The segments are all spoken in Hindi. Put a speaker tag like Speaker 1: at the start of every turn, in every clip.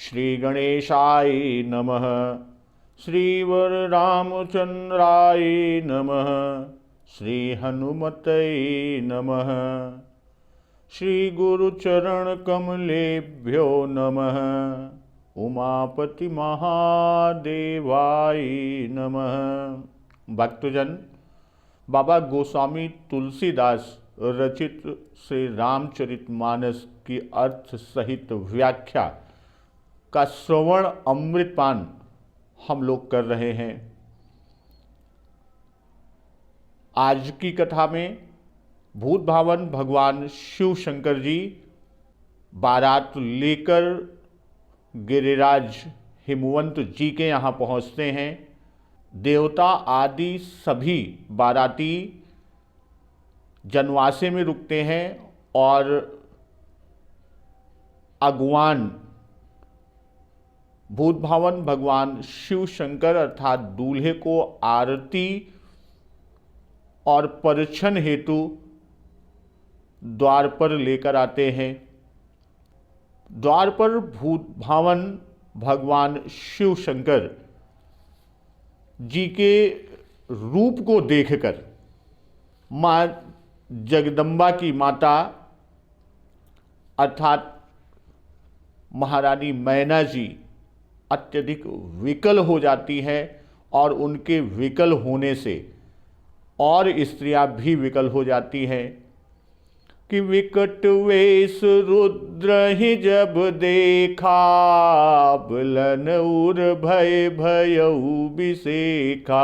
Speaker 1: श्री गणेशाय नमः। श्री वररामचंद्राय नमः। श्री हनुमतये नमः। श्री गुरुचरण कमलेभ्यो नमः। उमापति महादेवाय नमः। भक्तजन, बाबा गोस्वामी तुलसीदास रचित श्री रामचरितमानस की अर्थ सहित व्याख्या का श्रवण अमृतपान हम लोग कर रहे हैं। आज की कथा में भूत भावन भगवान शिव शंकर जी बारात लेकर गिरिराज हिमवंत जी के यहाँ पहुँचते हैं। देवता आदि सभी बाराती जनवासे में रुकते हैं और अगवान भूत भावन भगवान शिव शंकर अर्थात दूल्हे को आरती और परिछन हेतु द्वार पर लेकर आते हैं। द्वार पर भूत भावन भगवान शिव शंकर जी के रूप को देखकर माँ जगदम्बा की माता अर्थात महारानी मैना जी अत्यधिक विकल हो जाती है और उनके विकल होने से और स्त्रियां भी विकल हो जाती हैं कि विकट वेश रुद्र ही जब देखा, बलन उर भय भयउ बिसेखा।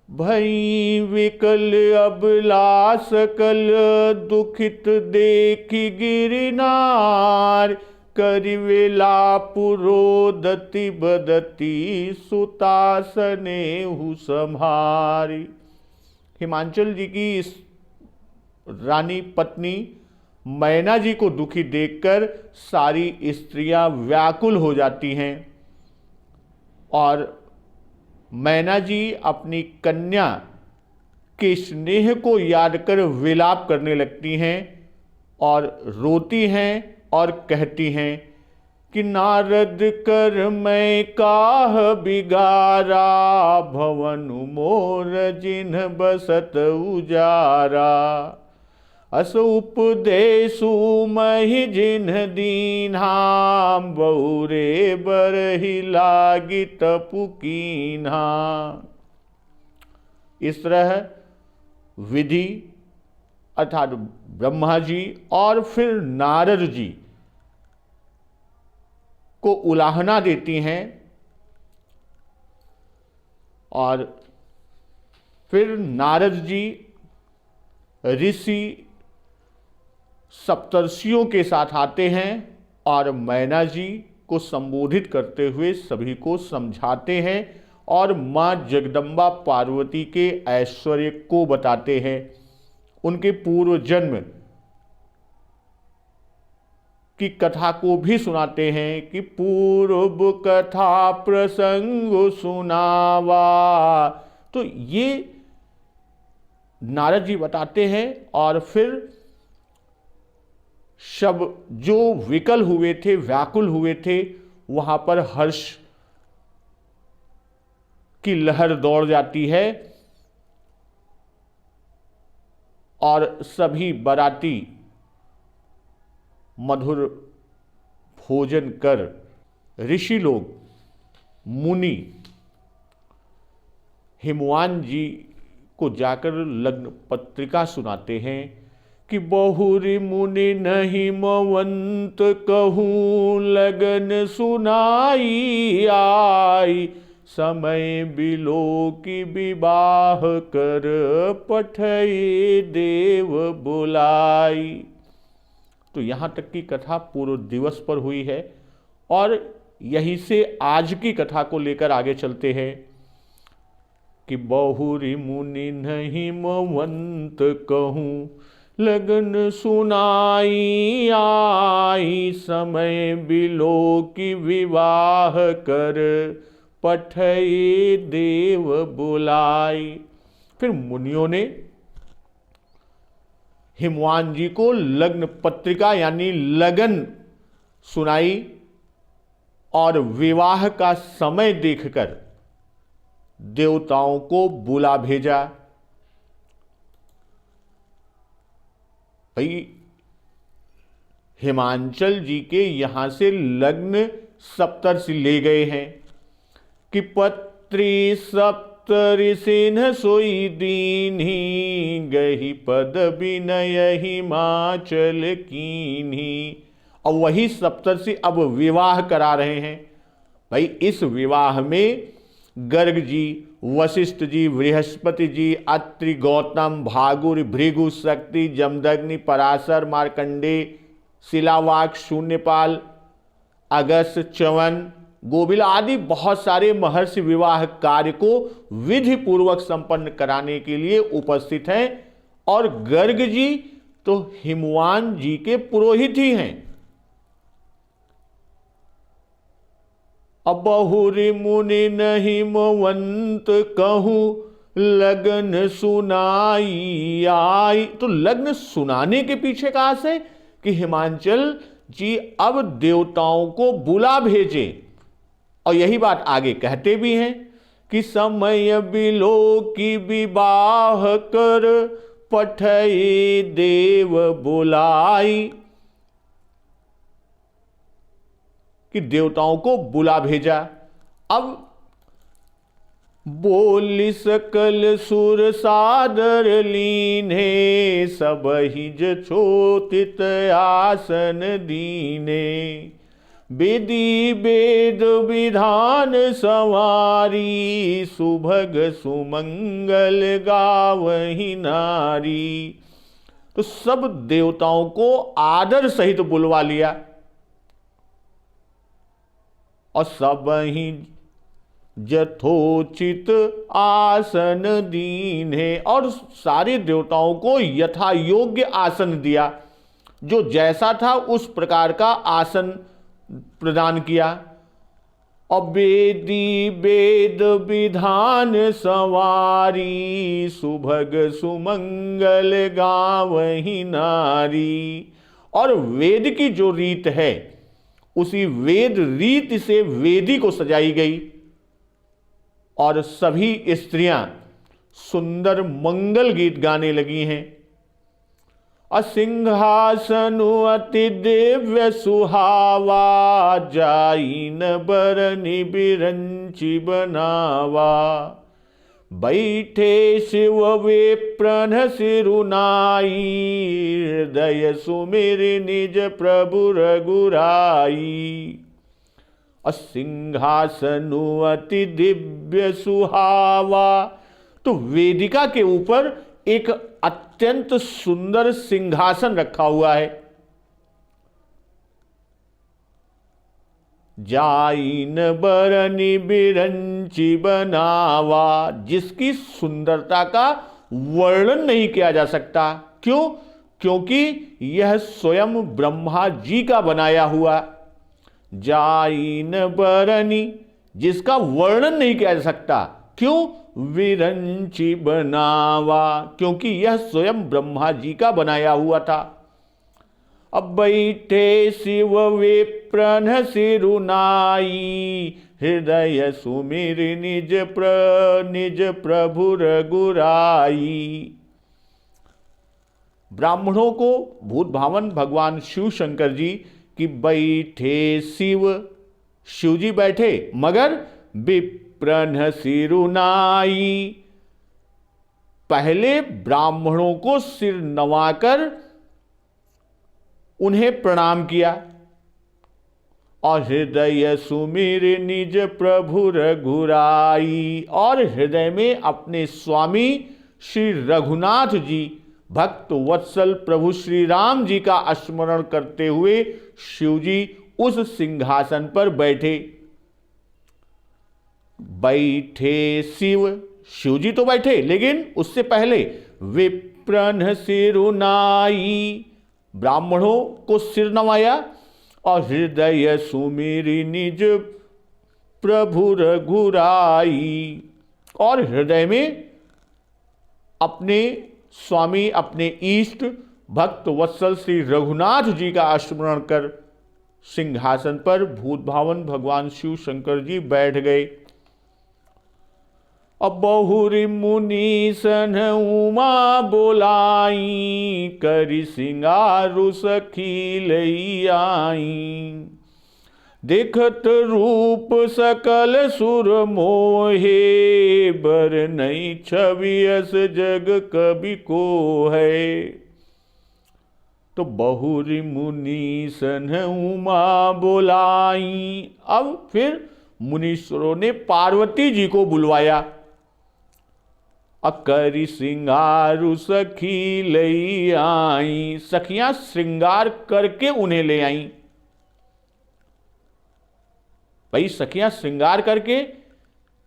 Speaker 1: भई विकल अबला सकल, दुखित देखी गिरनार। करिवेला पुरोदति बदती, सुतासने हु संहारी। हिमांचल जी की इस रानी पत्नी मैना जी को दुखी देखकर सारी स्त्रियां व्याकुल हो जाती हैं और मैना जी अपनी कन्या के स्नेह को याद कर विलाप करने लगती हैं और रोती हैं और कहती हैं कि नारद कर मैं काह बिगारा, भवन मोर जिन्ह बसत उजारा। अस उपदेशु महि जिन्ह दीन्हा, बहुरे बरहि लागी तपु कीन्हा। इस तरह विधि अर्थात ब्रह्मा जी और फिर नारद जी को उलाहना देती हैं और फिर नारद जी ऋषि सप्तर्षियों के साथ आते हैं और मैना जी को संबोधित करते हुए सभी को समझाते हैं और माँ जगदम्बा पार्वती के ऐश्वर्य को बताते हैं, उनके पूर्व जन्म की कथा को भी सुनाते हैं कि पूर्व कथा प्रसंग सुनावा। तो ये नारद जी बताते हैं और फिर सब जो विकल हुए थे, व्याकुल हुए थे, वहां पर हर्ष की लहर दौड़ जाती है और सभी बाराती मधुर भोजन कर ऋषि लोग मुनि हिमवान जी को जाकर लग्न पत्रिका सुनाते हैं कि बहुरी मुनि नहीं मवंत कहूँ, लगन सुनाई आई। समय बिलो की विवाह कर, पठई देव बुलाई। तो यहाँ तक की कथा पूर्व दिवस पर हुई है और यहीं से आज की कथा को लेकर आगे चलते हैं कि बहुरी मुनि नहीं मवंत कहूँ, लगन सुनाई आई। समय बिलो की विवाह कर, पठई देव बुलाई। फिर मुनियों ने हिमवान जी को लग्न पत्रिका यानी लगन सुनाई और विवाह का समय देखकर देवताओं को बुला भेजा। भाई हिमांचल जी के यहां से लग्न सप्तर्षि ले गए हैं कि पत्री सप्तरि सिन्ह सोई दीन्ही, गही पद विनय हिमाचल कीन्ही। और वही सप्तर्षि अब विवाह करा रहे हैं। भाई इस विवाह में गर्ग जी, वशिष्ठ जी, बृहस्पति जी, अत्रि, गौतम, भागुर, भृगु, शक्ति, जमदग्नि, पराशर, मार्कंडेय, शिलावाक, शून्यपाल, अगस्त्य, च्यवन, गोबिल आदि बहुत सारे महर्षि विवाह कार्य को विधि पूर्वक संपन्न कराने के लिए उपस्थित हैं। और गर्ग जी तो हिमवान जी के पुरोहित ही हैं। अब बहुरी मुनि नहीं हिमवंत कहूं, लगन सुनाई आई। तो लग्न सुनाने के पीछे कहां से कि हिमांचल जी अब देवताओं को बुला भेजे। और यही बात आगे कहते भी हैं कि समय बिलो की विवाह कर, पठई देव बुलाई। कि देवताओं को बुला भेजा। अब बोली सकल सुर सादर लीने, सब हिज छोतित आसन दीने। वेदी वेद विधान संवारी, सुभग सुमंगल गावही नारी। तो सब देवताओं को आदर सहित बुलवा लिया और सब ही यथोचित आसन दीन्हे। और सारे देवताओं को यथा योग्य आसन दिया, जो जैसा था उस प्रकार का आसन प्रदान किया। और वेदी वेद विधान संवारी, सुभग सुमंगल गावही नारी। और वेद की जो रीत है उसी वेद रीत से वेदी को सजाई गई और सभी स्त्रियां सुंदर मंगल गीत गाने लगी हैं। सिंहासनु अति दिव्य सुहावा, जाइन बरनि बिरंची बनावा। बैठे शिव विप्रन सिरुनाई, हृदय सुमिर निज प्रभु रघुराई। सिंहासनु अति दिव्य सुहावा। तो वेदिका के ऊपर एक अत्यंत सुंदर सिंहासन रखा हुआ है। जाइन बरनि बिरंची बनावा, जिसकी सुंदरता का वर्णन नहीं किया जा सकता। क्यों? क्योंकि यह स्वयं ब्रह्मा जी का बनाया हुआ। जाइन बरनि, जिसका वर्णन नहीं किया जा सकता। क्यों? विरंची बनावा, क्योंकि यह स्वयं ब्रह्मा जी का बनाया हुआ था। अब बैठे शिव विप्रन सिरुनाई, हृदय सुमिर निज प्रभु रघुराई। ब्राह्मणों को भूत भावन भगवान शिव शंकर जी की बैठे शिव जी बैठे, मगर विप्रन सिरुनाई, पहले ब्राह्मणों को सिर नवाकर उन्हें प्रणाम किया। और हृदय सुमिर निज प्रभु रघुराई, और हृदय में अपने स्वामी श्री रघुनाथ जी, भक्त वत्सल प्रभु श्री राम जी का स्मरण करते हुए शिव जी उस सिंहासन पर बैठे। बैठे शिव जी तो बैठे, लेकिन उससे पहले विप्रन सिरुनाई, ब्राह्मणों को सिर नवाया। और हृदय सुमिरि निज प्रभु रघुराई, और हृदय में अपने स्वामी, अपने इष्ट भक्त वत्सल श्री रघुनाथ जी का स्मरण कर सिंहासन पर भूत भावन भगवान शिव शंकर जी बैठ गए। अब बहुरी मुनि सन उमा बोलाई, करी सिंगारु सखी लई आई। देखत रूप सकल सुर मोहे, बर नहीं छवि अस जग कभी को है। तो बहुरी मुनि सन उमा बोलाई। अब फिर मुनीश्वरों ने पार्वती जी को बुलवाया। अकरी श्रृंगारु सखी लई आई, सखियां श्रृंगार करके उन्हें ले आई। भाई सखियां श्रृंगार करके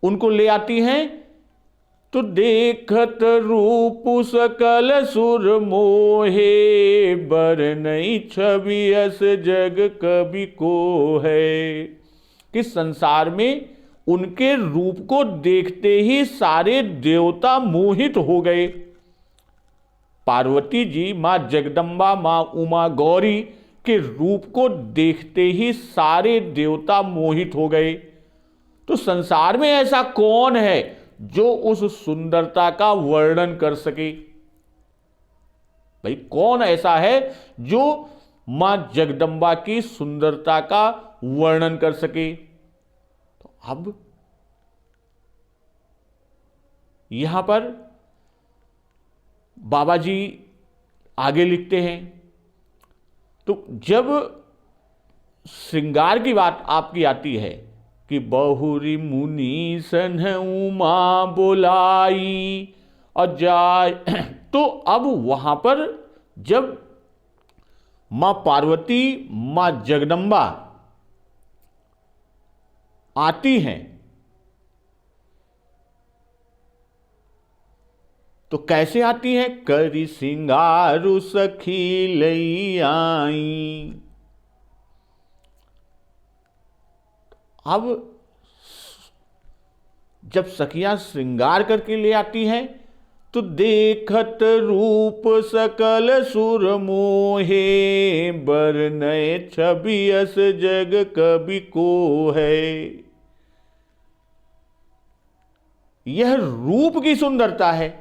Speaker 1: उनको ले आती हैं। तो देखत रूप सकल सुर मोहे, बर नहीं छवि अस जग कभी को है। कि संसार में उनके रूप को देखते ही सारे देवता मोहित हो गए। पार्वती जी, मां जगदम्बा, मां उमा गौरी के रूप को देखते ही सारे देवता मोहित हो गए। तो संसार में ऐसा कौन है जो उस सुंदरता का वर्णन कर सके? भाई कौन ऐसा है जो मां जगदम्बा की सुंदरता का वर्णन कर सके? तो अब यहां पर बाबा जी आगे लिखते हैं। तो जब श्रृंगार की बात आपकी आती है कि बहुरी मुनि सन उमा बोलाई और जाय, तो अब वहां पर जब मां पार्वती, मां जगदम्बा आती हैं तो कैसे आती हैं? करी सिंगारु सखी लई आई। अब जब सखियां श्रृंगार करके ले आती हैं तो देखत रूप सकल सुर मोहे, बर नए छवि अस जग कभी को है। यह रूप की सुंदरता है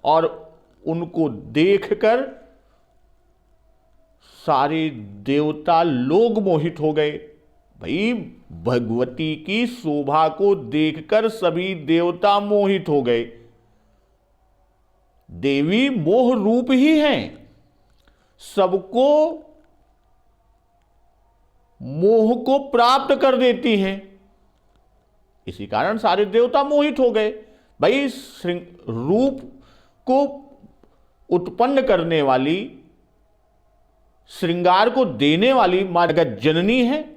Speaker 1: और उनको देखकर सारे देवता लोग मोहित हो गए। भाई भगवती की शोभा को देखकर सभी देवता मोहित हो गए। देवी मोह रूप ही हैं, सबको मोह को प्राप्त कर देती हैं। इसी कारण सारे देवता मोहित हो गए। भाई रूप को उत्पन्न करने वाली, श्रृंगार को देने वाली मां जगत जननी है।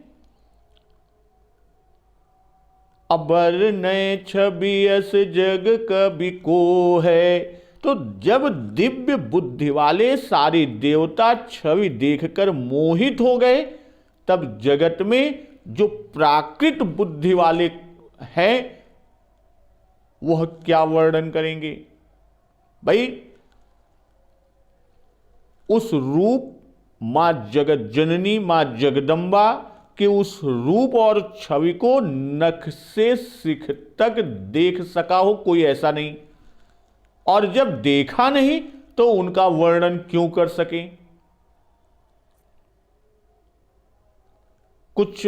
Speaker 1: अबर नए छवि अस जग कभी को है। तो जब दिव्य बुद्धि वाले सारे देवता छवि देखकर मोहित हो गए, तब जगत में जो प्राकृत बुद्धि वाले हैं वह क्या वर्णन करेंगे? भाई उस रूप मां जगत जननी, मां जगदम्बा के उस रूप और छवि को नख से सिख तक देख सका हो कोई ऐसा नहीं, और जब देखा नहीं तो उनका वर्णन क्यों कर सके? कुछ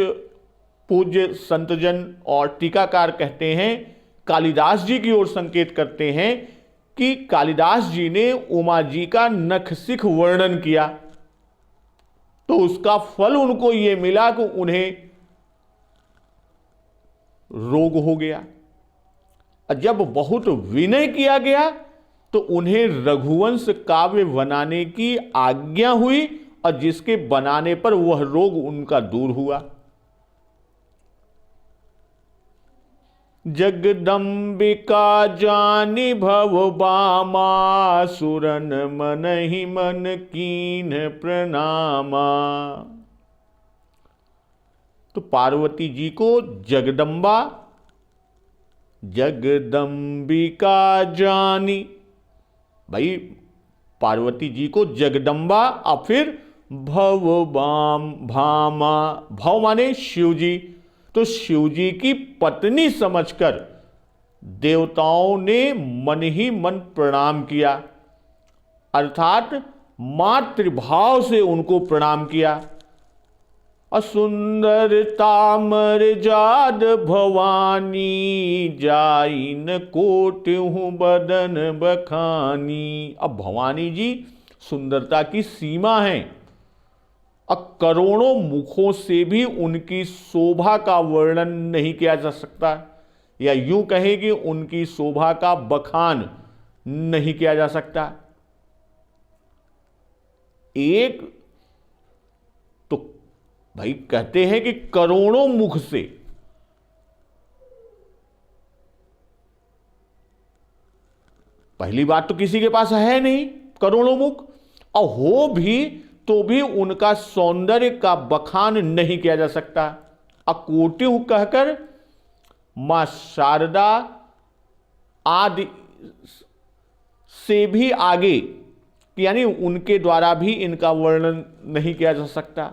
Speaker 1: पूज्य संतजन और टीकाकार कहते हैं, कालिदास जी की ओर संकेत करते हैं कि कालिदास जी ने उमा जी का नखसिख वर्णन किया तो उसका फल उनको यह मिला कि उन्हें रोग हो गया। जब बहुत विनय किया गया तो उन्हें रघुवंश काव्य बनाने की आज्ञा हुई और जिसके बनाने पर वह रोग उनका दूर हुआ। जगदम्बिका जानी भव बामा, सुरन मन ही मन कीन प्रणामा। तो पार्वती जी को जगदम्बा, जगदम्बिका जानी, भाई पार्वती जी को जगदम्बा और फिर भवबाम भामा, भव माने शिव जी, तो शिव जी की पत्नी समझकर देवताओं ने मन ही मन प्रणाम किया, अर्थात मातृभाव से उनको प्रणाम किया। असुंदर तामर जाद भवानी, जाइन कोटिहूँ बदन बखानी। अब भवानी जी सुंदरता की सीमा है, अब करोड़ों मुखों से भी उनकी शोभा का वर्णन नहीं किया जा सकता, या यूं कहें कि उनकी शोभा का बखान नहीं किया जा सकता। एक तो भाई कहते हैं कि करोड़ों मुख से, पहली बात तो किसी के पास है नहीं करोड़ों मुख, और हो भी तो भी उनका सौंदर्य का बखान नहीं किया जा सकता। अकोटिहूँ कहकर मां शारदा आदि से भी आगे, यानी उनके द्वारा भी इनका वर्णन नहीं किया जा सकता।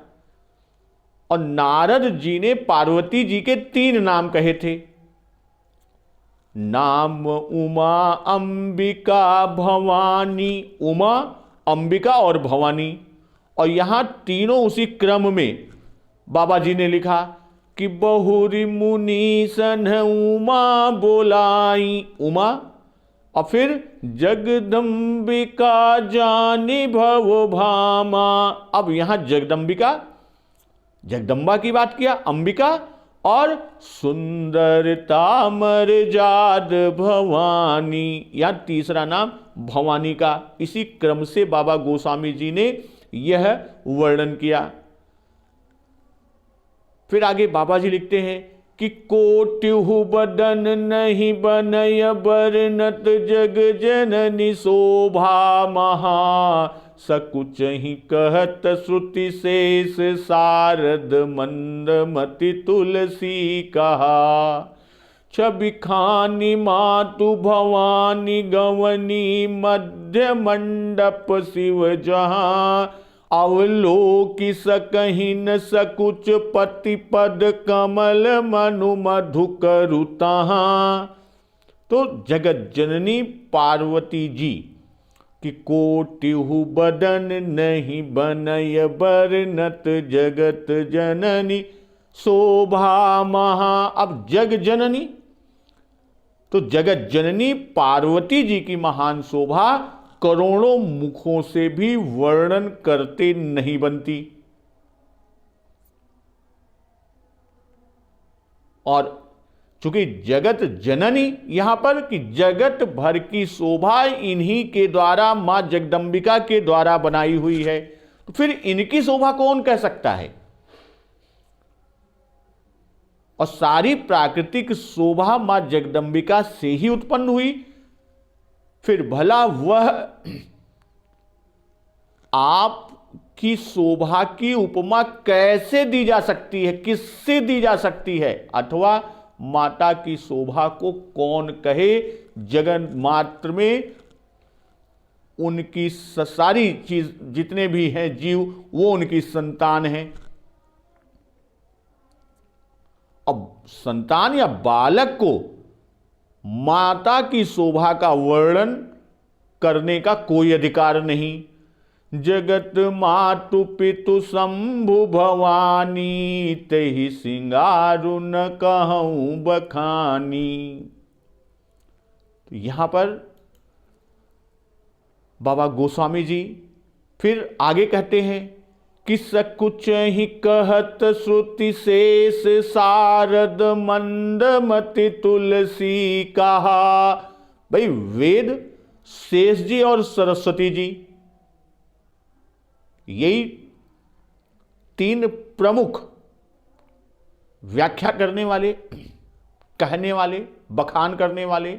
Speaker 1: और नारद जी ने पार्वती जी के 3 नाम कहे थे, नाम उमा, अंबिका, भवानी। उमा, अंबिका और भवानी, और यहां तीनों उसी क्रम में बाबा जी ने लिखा कि बहुरी मुनि सन उमा बोलाई, उमा, और फिर जगदम्बिका जानी भव भामा। अब यहां जगदम्बिका, जगदम्बा की बात किया, अंबिका, और सुंदरता मर्जाद भवानी, या तीसरा नाम भवानी का। इसी क्रम से बाबा गोस्वामी जी ने यह वर्णन किया। फिर आगे बाबा जी लिखते हैं कि कोटिहु बदन नहीं बनय बरनत, जग जननी शोभा महा, सकुच ही कहत श्रुति शेष, शारद मंदमति तुलसी कहा। छवि खानी मातु भवानी, गवनी मध्य मंडप शिव जहां, अवलोकि सकहि न सकुच, पति पद कमल मनु मधु करु तहां। तो जगत जननी पार्वती जी कि कोटिहु बदन नहीं बनय बरनत, जगत जननी शोभा महा। अब जग जननी, तो जगत जननी पार्वती जी की महान शोभा करोड़ों मुखों से भी वर्णन करते नहीं बनती। और चूंकि जगत जननी यहां पर कि जगत भर की शोभा इन्हीं के द्वारा, मां जगदंबिका के द्वारा बनाई हुई है, तो फिर इनकी शोभा कौन कह सकता है। और सारी प्राकृतिक शोभा मां जगदंबिका से ही उत्पन्न हुई, फिर भला वह आपकी शोभा की उपमा कैसे दी जा सकती है, किससे दी जा सकती है, अथवा माता की शोभा को कौन कहे। जगन मात्र में उनकी सारी चीज, जितने भी हैं जीव, वो उनकी संतान हैं। अब संतान या बालक को माता की शोभा का वर्णन करने का कोई अधिकार नहीं। जगत मातु पितु शंभु भवानी, तेहि सिंगारु न कहूं बखानी। तो यहां पर बाबा गोस्वामी जी फिर आगे कहते हैं कि सकुच ही कहत श्रुति शेष, शारद मंदमति तुलसी कहा। भाई वेद, शेष जी और सरस्वती जी, यही 3 प्रमुख व्याख्या करने वाले, कहने वाले, बखान करने वाले,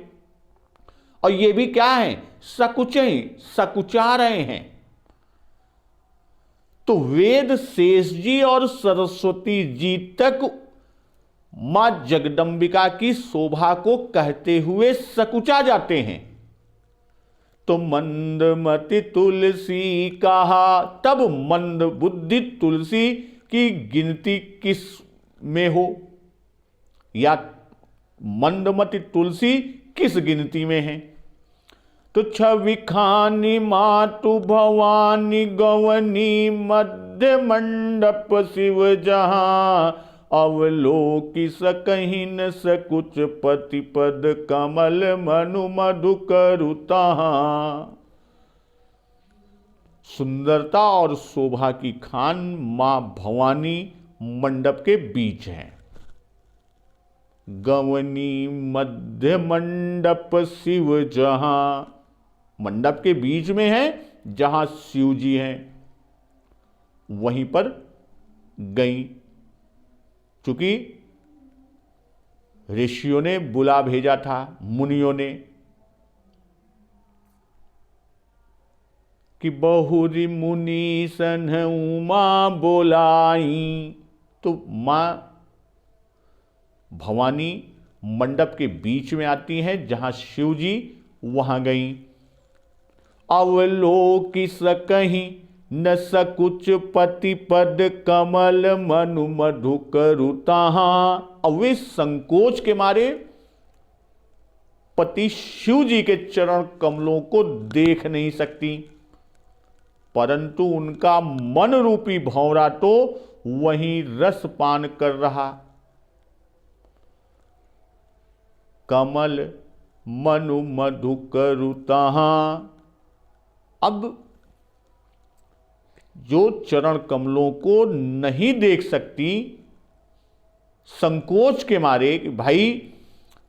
Speaker 1: और ये भी क्या है, सकुच ही, सकुचा रहे हैं। तो वेद शेष जी और सरस्वती जी तक मां जगदंबिका की शोभा को कहते हुए सकुचा जाते हैं। तो मंदमति तुलसी कहा। तब मंद बुद्धि तुलसी की गिनती किस में हो, या मंदमति तुलसी किस गिनती में है? तो छवि खानी मातु भवानी गवनी मध्य मंडप शिव जहां, अवलोकि सकहि न सकुच पति पद कमल मनु मधु करु तहां। सुंदरता और शोभा की खान मां भवानी मंडप के बीच है। गवनी मध्य मंडप शिव जहां, मंडप के बीच में है जहां शिव जी हैं, वहीं पर गई। चूंकि ऋषियों ने बुला भेजा था, मुनियों ने, कि बहुरी मुनि सन उमा बोलाई। तो मां भवानी मंडप के बीच में आती हैं जहां शिव जी, वहां गई। अवलोकि सकहि न सकुच पति पद कमल मनु मधु करु तहां। अब वे संकोच के मारे पति शिव जी के चरण कमलों को देख नहीं सकती, परंतु उनका मन रूपी भंवरा तो वहीं रस पान कर रहा। कमल मनु मधु करु तहां। अब जो चरण कमलों को नहीं देख सकती, संकोच के मारे कि भाई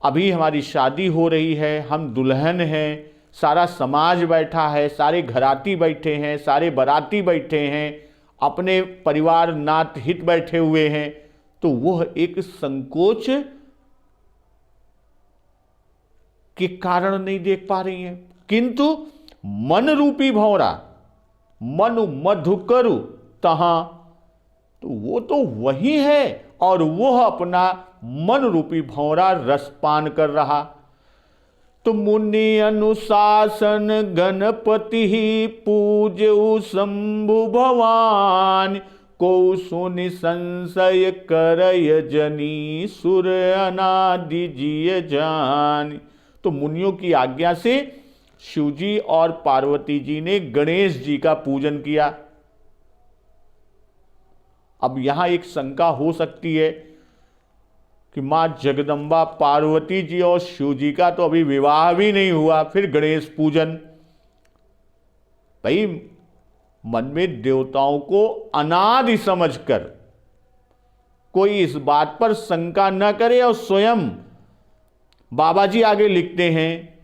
Speaker 1: अभी हमारी शादी हो रही है, हम दुल्हन हैं, सारा समाज बैठा है, सारे घराती बैठे हैं, सारे बाराती बैठे हैं, अपने परिवार नात हित बैठे हुए हैं, तो वह एक संकोच के कारण नहीं देख पा रही हैं। किंतु मन रूपी भंवरा मनु मधु करु तहां, तो वो तो वही है और वह अपना मन रूपी भंवरा रसपान कर रहा। तो मुनि अनुशासन गणपति ही पूजऊ शंभु भवान, को सुनि संशय करय जनी सुर अनादि जिय जान। तो मुनियों की आज्ञा से शिवजी और पार्वती जी ने गणेश जी का पूजन किया। अब यहां एक शंका हो सकती है कि मां जगदंबा पार्वती जी और शिव जी का तो अभी विवाह भी नहीं हुआ, फिर गणेश पूजन। भाई मन में देवताओं को अनादि समझकर कोई इस बात पर शंका न करे। और स्वयं बाबा जी आगे लिखते हैं,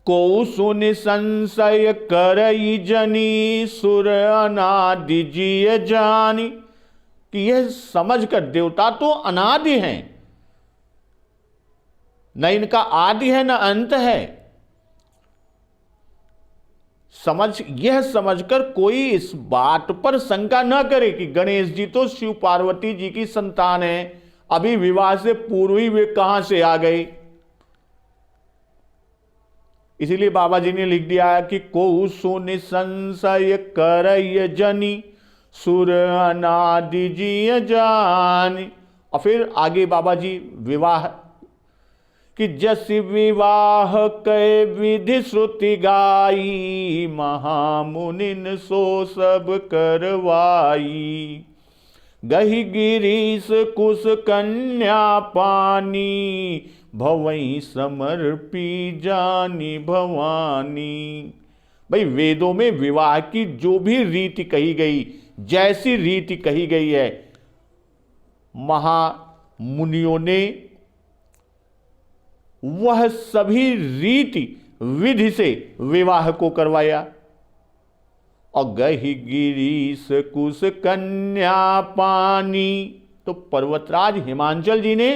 Speaker 1: को सुनि संशय करई जनी सुर अनादि जिय जानी, कि यह समझकर देवता तो अनादि हैं, न इनका आदि है न अंत है, यह समझकर कोई इस बात पर शंका न करे कि गणेश जी तो शिव पार्वती जी की संतान है, अभी विवाह से पूर्व ही वे कहां से आ गए। इसीलिए बाबा जी ने लिख दिया कि को सुनि संशय करय जनी सुर अनादि जिय जानी। और फिर आगे बाबा जी विवाह कि जस विवाह कै विधि श्रुति गाई, महामुनिन सो सब करवाई। गहि गिरीश कुश कन्या पानी, भवई समर्पी जानी भवानी। भाई वेदों में विवाह की जो भी रीति कही गई, जैसी रीति कही गई है, महामुनियों ने वह सभी रीति विधि से विवाह को करवाया। और गहि गिरीश कुश कन्या पानी, तो पर्वतराज हिमांचल जी ने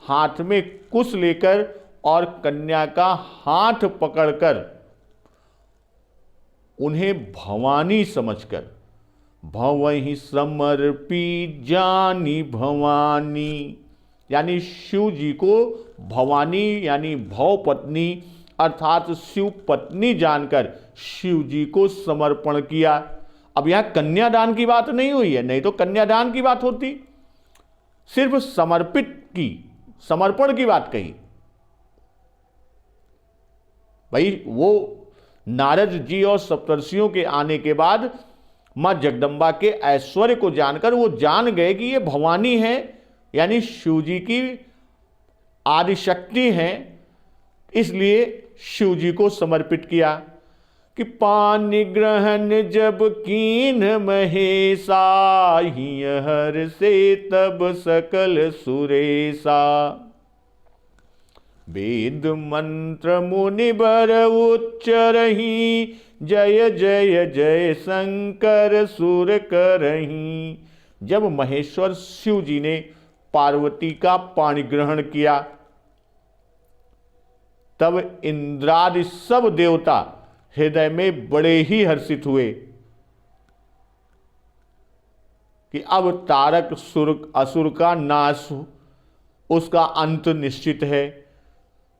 Speaker 1: हाथ में कुश लेकर और कन्या का हाथ पकड़कर उन्हें भवानी समझकर भवहि समर्पी जानी भवानी, यानी शिव जी को भवानी यानी भव पत्नी अर्थात शिव पत्नी जानकर शिव जी को समर्पण किया। अब यहां कन्यादान की बात नहीं हुई है, नहीं तो कन्यादान की बात होती, सिर्फ समर्पण की बात कही। भाई वो नारद जी और सप्तर्षियों के आने के बाद मां जगदम्बा के ऐश्वर्य को जानकर वो जान गए कि ये भवानी है, यानी शिव जी की आदिशक्ति हैं, इसलिए शिव जी को समर्पित किया कि पानि ग्रहण जब कीन महेशा, हर से तब सकल सुरेशा। वेद मंत्र मुनिबर उच्चरही, जय जय जय शंकर सुर करही। जब महेश्वर शिव जी ने पार्वती का पाणी ग्रहण किया, तब इंद्रादि सब देवता हृदय में बड़े ही हर्षित हुए कि अब तारक असुर का नाश, उसका अंत निश्चित है।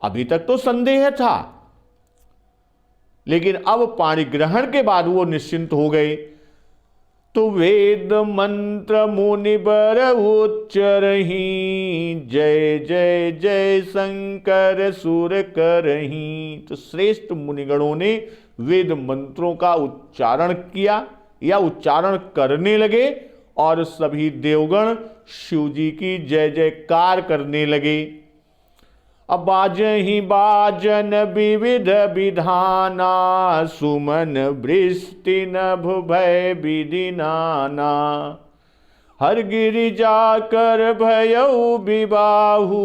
Speaker 1: अभी तक तो संदेह था, लेकिन अब पाणी ग्रहण के बाद वो निश्चिंत हो गए। तो वेद मंत्र मुनिबर उच्चरही, जय जय जय शंकर सुर करही। तो श्रेष्ठ मुनिगणों ने वेद मंत्रों का उच्चारण किया या उच्चारण करने लगे और सभी देवगण शिव जी की जय जयकार करने लगे। अब बाजहि बाजन विविध विधाना, सुमन वृष्टि नभ भय विधि नाना। हर गिरि जाकर भयउ विबाहु,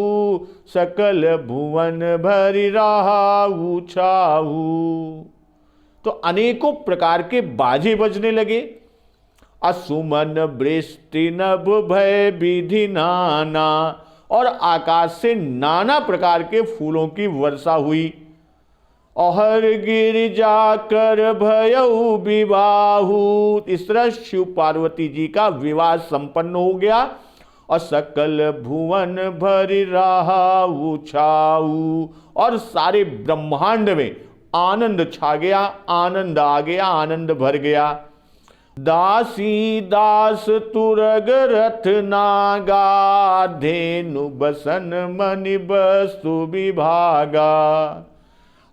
Speaker 1: सकल भुवन भरि राहु छाहु। तो अनेकों प्रकार के बाजे बजने लगे। असुमन वृष्टि नभ भय विधि नाना, और आकाश से नाना प्रकार के फूलों की वर्षा हुई। और हर गिर जाकर भयउ विवाहु, इस तरह शिव पार्वती जी का विवाह संपन्न हो गया और सकल भुवन भरि राहु छाऊ, और सारे ब्रह्मांड में आनंद छा गया, आनंद आ गया, आनंद भर गया। दासी दास तुरग रथ नागा, धेनु बसन मणि वस्तु विभागा।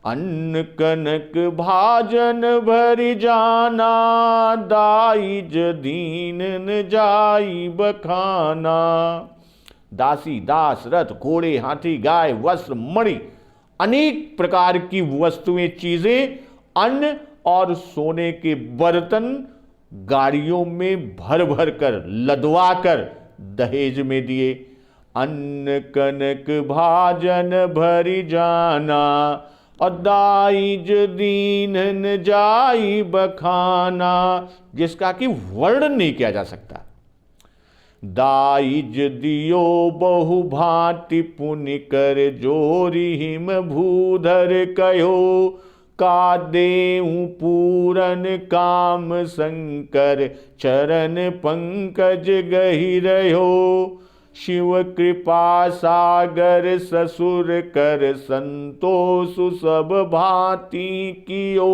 Speaker 1: अन्न कनक भाजन भरि जाना, दाइज दीन न जाई बखाना। दासी दास रथ घोड़े हाथी गाय वस्त्र मणि अनेक प्रकार की वस्तुएं चीजें, अन्न और सोने के बर्तन गाड़ियों में भर भर कर लदवा कर दहेज में दिए। अन्न कनक भाजन भरि जाना, और दाइज दीन न जाई बखाना, जिसका कि वर्णन नहीं किया जा सकता। दाइज दियो बहु भांति पुनि कर, जोरी हिम भूधर कहो। का देऊं पूरन काम शंकर, चरण पंकज गहि रहो। शिव कृपा सागर ससुर कर, संतोष सब भांति कियो।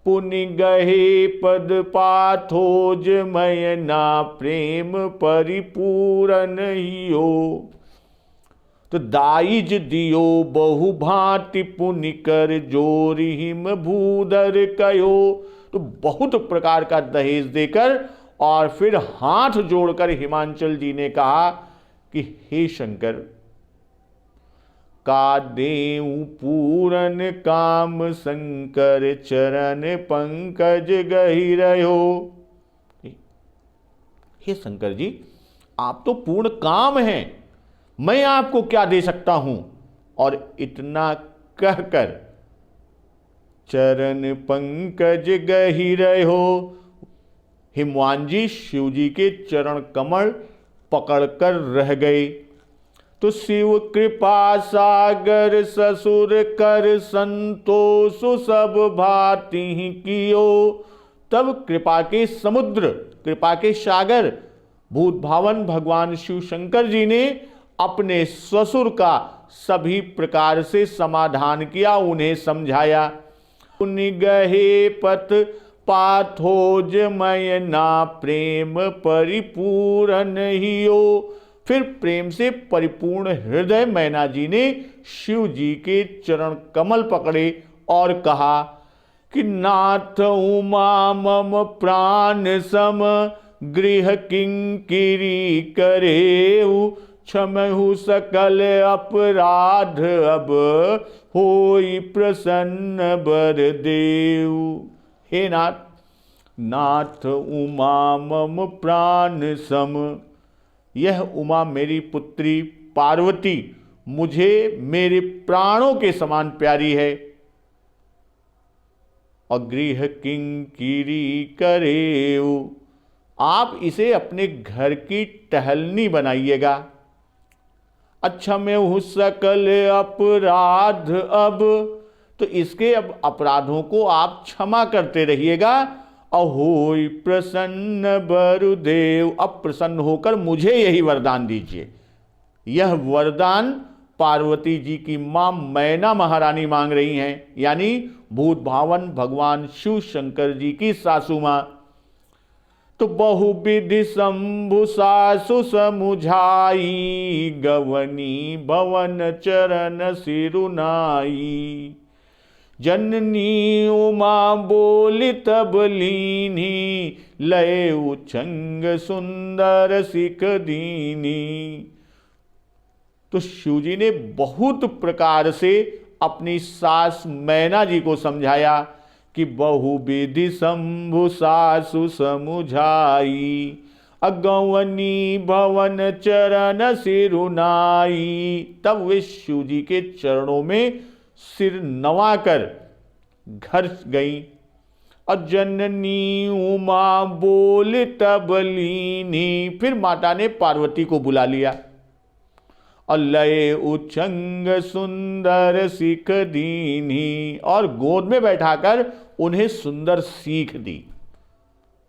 Speaker 1: पुनि गहे पद पाथोज, मयना प्रेम परिपूरन हियो। तो दाइज दियो बहु भांति पुनि कर, जोरी हिम भूधर कयो। तो बहुत प्रकार का दहेज देकर और फिर हाथ जोड़कर हिमांचल जी ने कहा कि हे शंकर, का देऊं पूरन काम शंकर, चरण पंकज गहि रहो। हे शंकर जी, आप तो पूर्ण काम हैं, मैं आपको क्या दे सकता हूं। और इतना कहकर चरण पंकज गहि रहो, हिमवान जी शिव जी के चरण कमल पकड़कर रह गए। तो शिव कृपा सागर ससुर कर, संतोष सब भांति कियो। तब कृपा के समुद्र, कृपा के सागर भूत भावन भगवान शिव शंकर जी ने अपने ससुर का सभी प्रकार से समाधान किया, उन्हें समझाया। निगहे पथ पाथोज मय ना प्रेम परिपूर्ण हियो। फिर प्रेम से परिपूर्ण हृदय मैना जी ने शिव जी के चरण कमल पकड़े और कहा कि नाथ उमा मम प्राण सम गृह किंकिरी करेऊ। क्षमहु सकल अपराध अब होई प्रसन्न बर देव। हे नाथ, नाथ उमा मम प्राण सम, यह उमा मेरी पुत्री पार्वती मुझे मेरे प्राणों के समान प्यारी है। और गृह किंकिरी करेऊ, आप इसे अपने घर की टहलनी बनाइएगा। अच्छा मैं हूं सकल अपराध अब, तो इसके अब अपराधों को आप क्षमा करते रहिएगा। अहोई प्रसन्न बरुदेव, अब प्रसन्न होकर मुझे यही वरदान दीजिए। यह वरदान पार्वती जी की मां मैना महारानी मांग रही हैं, यानी भूत भावन भगवान शिव शंकर जी की सासू मां। तो बहुविधि शंभु सासु समुझाई, गवनी भवन चरण सिरुनाई। जननी उमा बोली तब लीनी, लय उछंग सुंदर सिख दीनी। तो शिवजी ने बहुत प्रकार से अपनी सास मैना जी को समझाया कि बहुविधि शंभु सासु समुझाई, अगवनी भवन चरण सिरुनाई। तब वे शिवजी के चरणों में सिर नवाकर घर गई। अजननी उमा बोल तब लीनी, फिर माता ने पार्वती को बुला लिया। अल्लय उछंग सुंदर सीख दीनी, और गोद में बैठाकर उन्हें सुंदर सीख दी।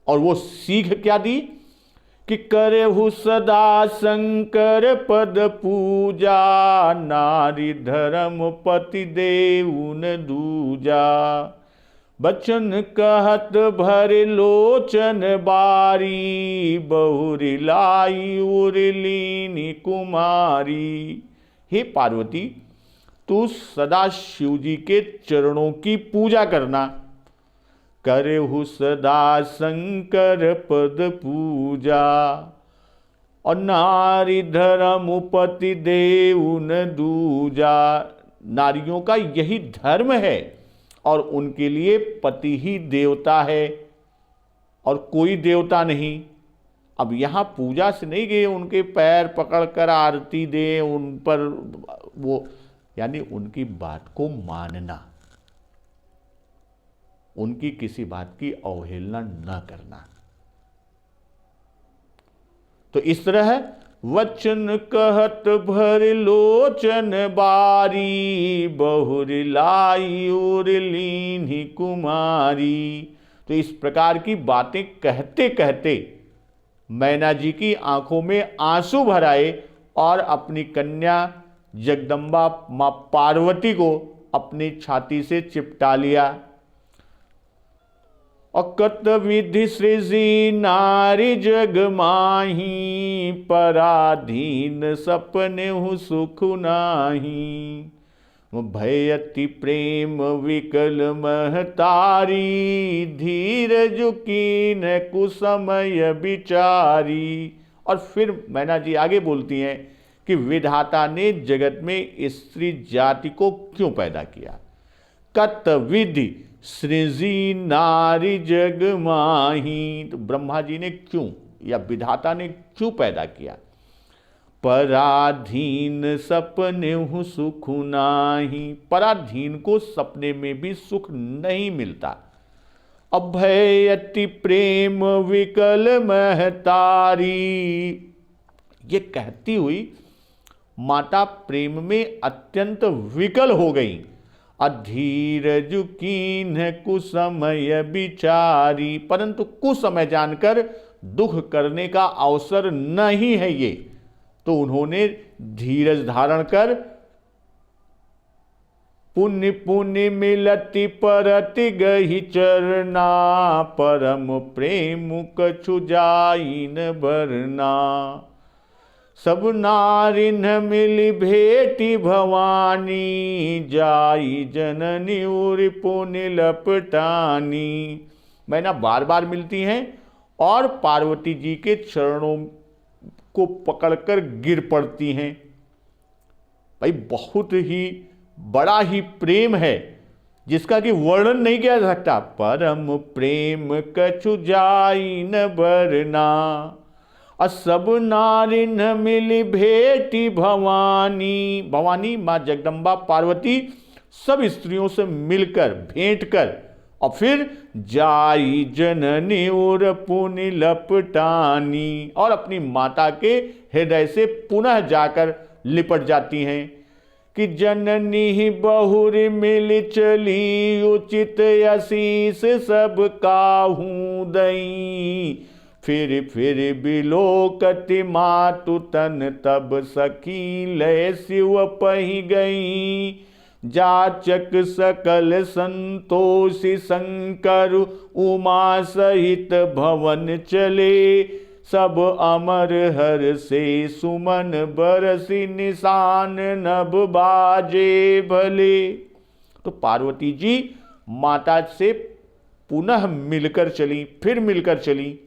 Speaker 1: और वो सीख क्या दी कि करहु सदा शंकर पद पूजा, नारी धर्म पति देउन दूजा। बचन कहत भर लोचन बारी, बहुरी लाई उर्लीनी कुमारी। हे पार्वती, तू सदा शिवजी के चरणों की पूजा करना। करहु सदा शंकर पद पूजा, और नारी धर्म पति देउन दूजा। नारियों का यही धर्म है और उनके लिए पति ही देवता है और कोई देवता नहीं। अब यहाँ पूजा से नहीं गए, उनके पैर पकड़कर आरती दे, उन पर वो, यानी उनकी बात को मानना, उनकी किसी बात की अवहेलना न करना। तो इस तरह वचन कहत भर लोचन बारी, बहुर लाई उर्लीनी कुमारी। तो इस प्रकार की बातें कहते कहते मैना जी की आंखों में आंसू भर आए और अपनी कन्या जगदम्बा मां पार्वती को अपनी छाती से चिपटा लिया। अकत विधि सृजी नारी जग माही, पराधीन सपने हूँ सुख नाही। भयति प्रेम विकल महतारी, धीरज कीन कुसमय बिचारी। और फिर मैना जी आगे बोलती हैं कि विधाता ने जगत में स्त्री जाति को क्यों पैदा किया। कत विधि सृजी नारी जग माही, तो ब्रह्मा जी ने क्यों या विधाता ने क्यों पैदा किया। पराधीन सपने हूँ सुख नाही, पराधीन को सपने में भी सुख नहीं मिलता। अभयति प्रेम विकल महतारी, ये कहती हुई माता प्रेम में अत्यंत विकल हो गई। अधीरज कीन कुसमय बिचारी, परंतु कुसमय जानकर दुख करने का अवसर नहीं है ये, तो उन्होंने धीरज धारण कर पुण्य पुण्य मिलति परति गहि चरना, परम प्रेम कछु जाई न बरना। सब नारिन मिली भेटी भवानी, जाई जननी उर पुण्य लपटानी। मैना बार बार मिलती हैं और पार्वती जी के चरणों को पकड़कर गिर पड़ती हैं। भाई बहुत ही बड़ा ही प्रेम है जिसका कि वर्णन नहीं किया जा सकता। परम प्रेम कछु जाई न बरना, सब नारिन मिली भेटी भवानी। भवानी माँ जगदम्बा पार्वती सब स्त्रियों से मिलकर भेंट कर और फिर जाई जननी और पुनि लपटानी, और अपनी माता के हृदय से पुनः जाकर लिपट जाती हैं कि जननी बहुरी मिल चली, उचित आशीष सब काहू दई। फिर बिलोकति मातु तन, तब सखी लय शिव पही गई। जाचक सकल संतोषी शंकर, उमा सहित भवन चले। सब अमर हर से सुमन बरसी, निशान नभ बाजे भले। तो पार्वती जी माता से पुनः मिलकर चली, फिर मिलकर चली।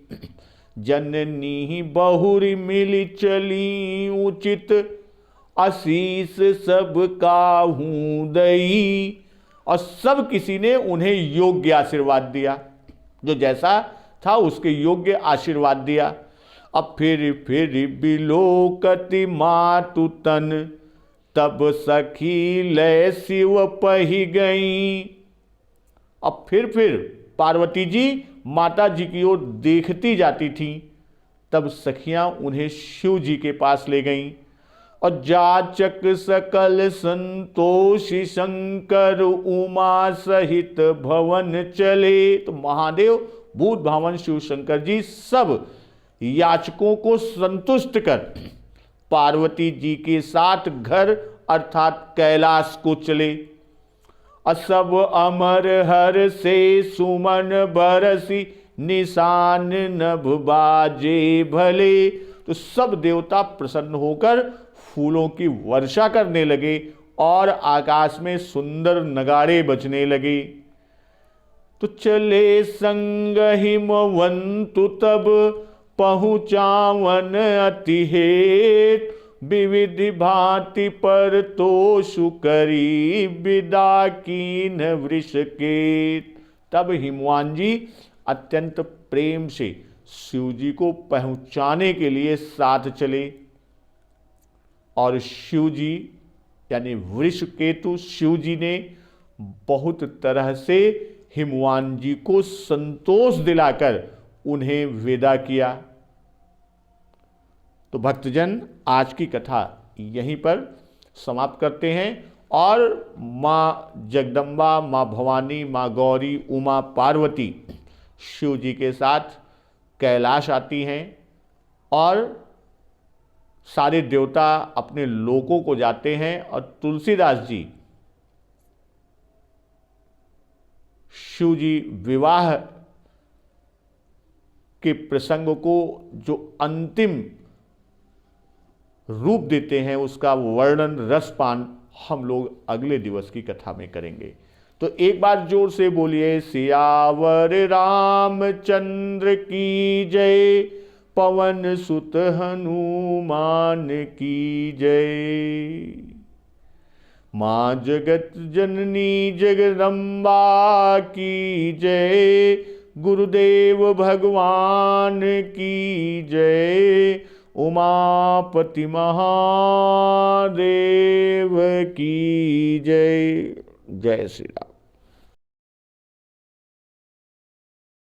Speaker 1: जननी बहुरी मिली चली, उचित आशीष सब काहू दई। और सब किसी ने उन्हें योग्य आशीर्वाद दिया, जो जैसा था उसके योग्य आशीर्वाद दिया। अब फिर बिलोकति मातु तन, तब सखी लय शिव पही गई। अब फिर पार्वती जी माता जी की ओर देखती जाती थी, तब सखियां उन्हें शिव जी के पास ले गईं। और जाचक सकल संतोषी शंकर, उमा सहित भवन चले। तो महादेव भूत भावन शिव शंकर जी सब याचकों को संतुष्ट कर पार्वती जी के साथ घर अर्थात कैलाश को चले। सब अमर हर से सुमन बरसी, निशान नभ बाजे भले। तो सब देवता प्रसन्न होकर फूलों की वर्षा करने लगे और आकाश में सुंदर नगाड़े बजने लगे। तो चले संग हिमवंतु, तब पहुँचावन अति हेत। विविधि भांति पर तोषु करी, विदा कीन वृष के। तब हिमवान जी अत्यंत प्रेम से शिव जी को पहुंचाने के लिए साथ चले, और शिव जी यानी वृषकेतु शिव जी ने बहुत तरह से हिमवान जी को संतोष दिलाकर उन्हें विदा किया। तो भक्तजन आज की कथा यहीं पर समाप्त करते हैं, और माँ जगदम्बा, माँ भवानी, माँ गौरी, उमा पार्वती शिव जी के साथ कैलाश आती हैं, और सारे देवता अपने लोकों को जाते हैं। और तुलसीदास जी शिव जी विवाह के प्रसंग को जो अंतिम रूप देते हैं, उसका वर्णन रसपान हम लोग अगले दिवस की कथा में करेंगे। तो एक बार जोर से बोलिए, सियावर रामचंद्र की जय, पवन सुत हनुमान की जय। माँ जगत जननी जगदम्बा की जय, गुरुदेव भगवान की जय, उमापति महादेव की जय। जय श्री राम।